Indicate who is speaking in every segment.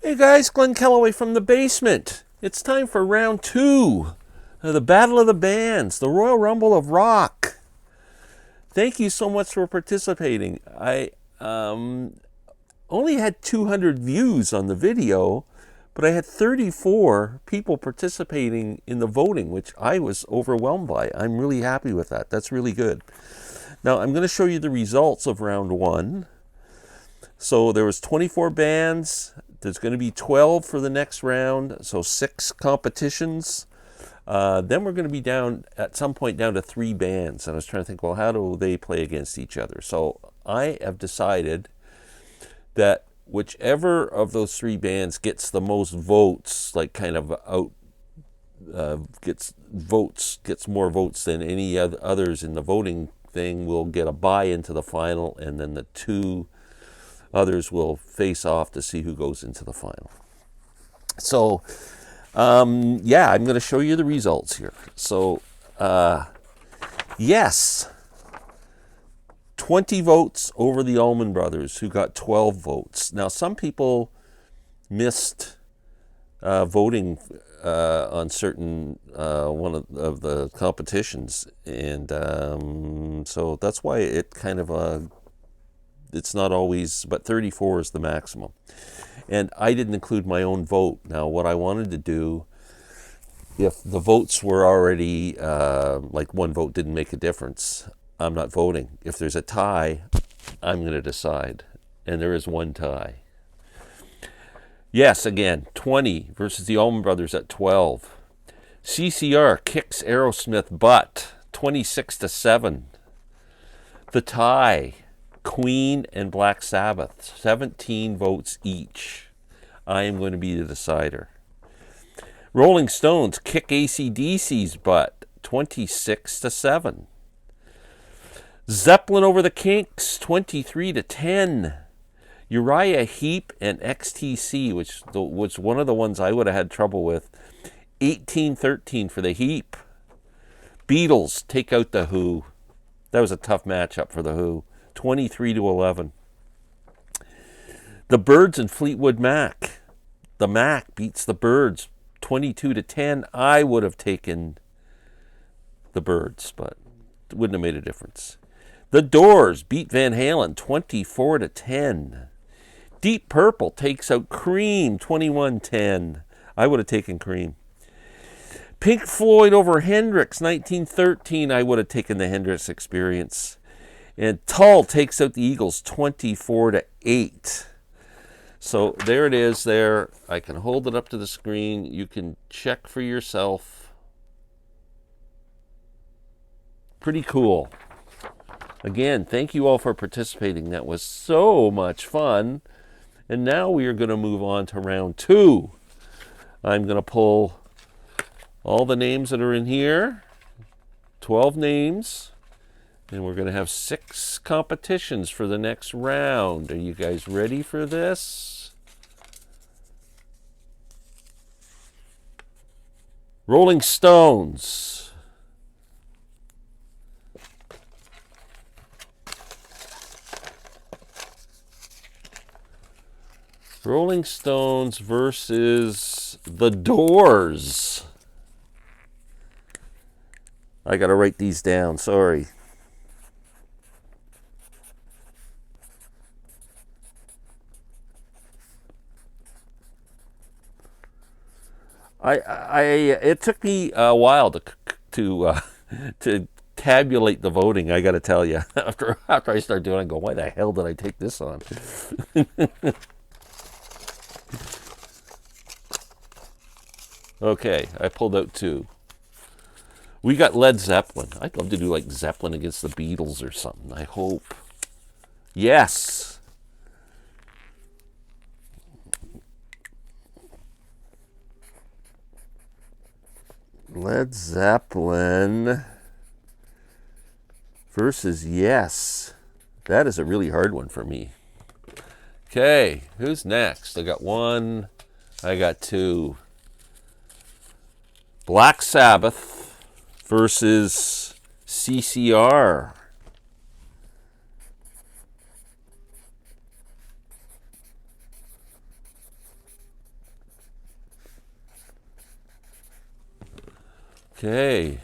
Speaker 1: Hey guys, Glenn Kellaway from the basement. It's time for round two of the Battle of the Bands, the Royal Rumble of Rock. Thank you so much for participating. I only had 200 views on the video, but I had 34 people participating in the voting, which I was overwhelmed by. I'm really happy with that. That's really good. Now I'm going to show you the results of round one. So there was 24 bands. There's going to be 12 for the next round, so 6 competitions. Then we're going to be down, at some point, down to 3 bands. And I was trying to think, well, how do they play against each other? So I have decided that whichever of those 3 bands gets the most votes, like kind of gets more votes than any others in the voting thing, will get a bye into the final, and then the 2 others will face off to see who goes into the final. So, yeah, I'm going to show you the results here. So, yes, 20 votes over the Allman Brothers, who got 12 votes. Now, some people missed voting on certain one of the competitions, and so that's why it kind of it's not always, but 34 is the maximum. And I didn't include my own vote. Now, what I wanted to do, if the votes were already, like one vote didn't make a difference, I'm not voting. If there's a tie, I'm going to decide. And there is one tie. Yes, again, 20 versus the Allman Brothers at 12. CCR kicks Aerosmith butt, 26-7. The tie, Queen and Black Sabbath, 17 votes each. I am going to be the decider. Rolling Stones kick AC/DC's butt, 26-7. Zeppelin over the Kinks, 23-10. Uriah Heep and XTC, which was one of the ones I would have had trouble with, 18-13 for the Heep. Beatles take out the Who. That was a tough matchup for the Who. 23-11. The Byrds and Fleetwood Mac. The Mac beats the Byrds 22-10. I would have taken the Byrds, but it wouldn't have made a difference. The Doors beat Van Halen 24-10. Deep Purple takes out Cream 21-10. I would have taken Cream. Pink Floyd over Hendrix 1913. I would have taken the Hendrix Experience. And Tull takes out the Eagles 24-8. So there it is there. I can hold it up to the screen. You can check for yourself. Pretty cool. Again, thank you all for participating. That was so much fun. And now we are going to move on to round 2. I'm going to pull all the names that are in here. 12 names. And we're going to have 6 competitions for the next round. Are you guys ready for this? Rolling Stones. Rolling Stones versus The Doors. I got to write these down, sorry. It took me a while to tabulate the voting. I got to tell you, after I start doing it, I go, why the hell did I take this on? Okay, I pulled out 2. We got Led Zeppelin. I'd love to do like Zeppelin against the Beatles or something. I hope. Yes. Led Zeppelin versus Yes. That is a really hard one for me. Okay, who's next? I got 1. I got 2. Black Sabbath versus CCR. Okay.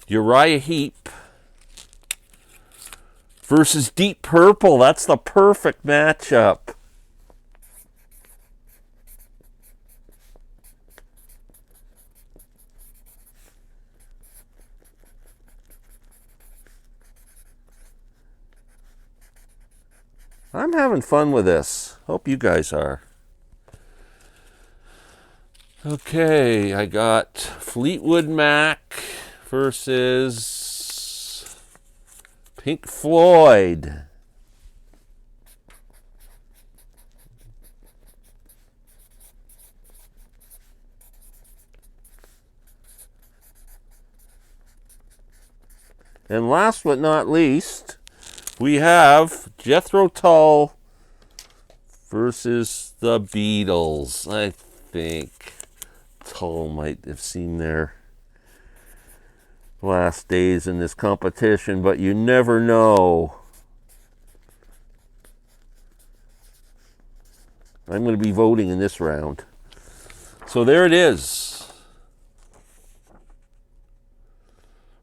Speaker 1: Uriah Heep versus Deep Purple. That's the perfect matchup. I'm having fun with this. Hope you guys are. Okay, I got Fleetwood Mac versus Pink Floyd. And last but not least, we have Jethro Tull versus the Beatles. I think Tull might have seen their last days in this competition, but you never know. I'm going to be voting in this round. So there it is.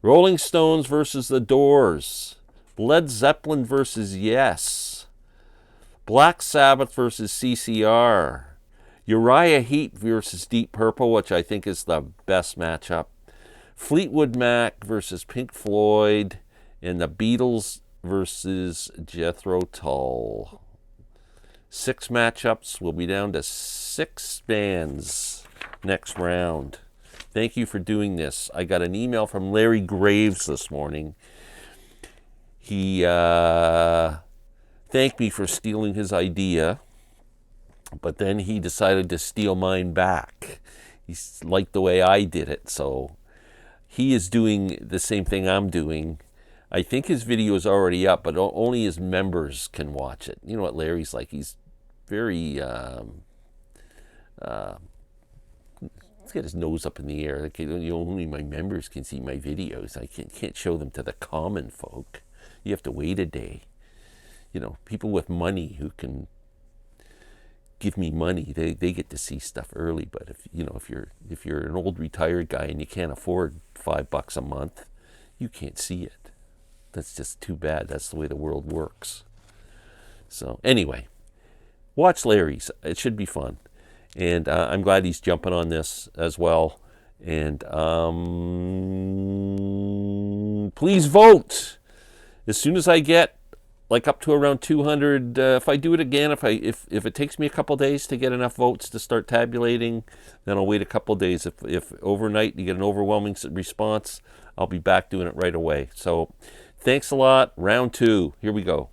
Speaker 1: Rolling Stones versus The Doors. Led Zeppelin versus Yes. Black Sabbath versus CCR. Uriah Heep versus Deep Purple, which I think is the best matchup. Fleetwood Mac versus Pink Floyd. And the Beatles versus Jethro Tull. 6 matchups. We'll be down to 6 bands next round. Thank you for doing this. I got an email from Larry Graves this morning. He thanked me for stealing his idea, but then he decided to steal mine back. He liked the way I did it, so he is doing the same thing I'm doing. I think his video is already up, but only his members can watch it. You know what Larry's like? He's very... He's got his nose up in the air. Like, only my members can see my videos. I can't show them to the common folk. You have to wait a day. You know, people with money who can give me money, they get to see stuff early. But if you're an old retired guy and you can't afford $5 a month, you can't see it. That's just too bad. That's the way the world works. So anyway, watch Larry's. It should be fun. And I'm glad he's jumping on this as well. And please vote. As soon as I get like up to around 200, if I do it again, if it takes me a couple days to get enough votes to start tabulating, then I'll wait a couple days. If overnight you get an overwhelming response, I'll be back doing it right away. So thanks a lot. Round 2. Here we go.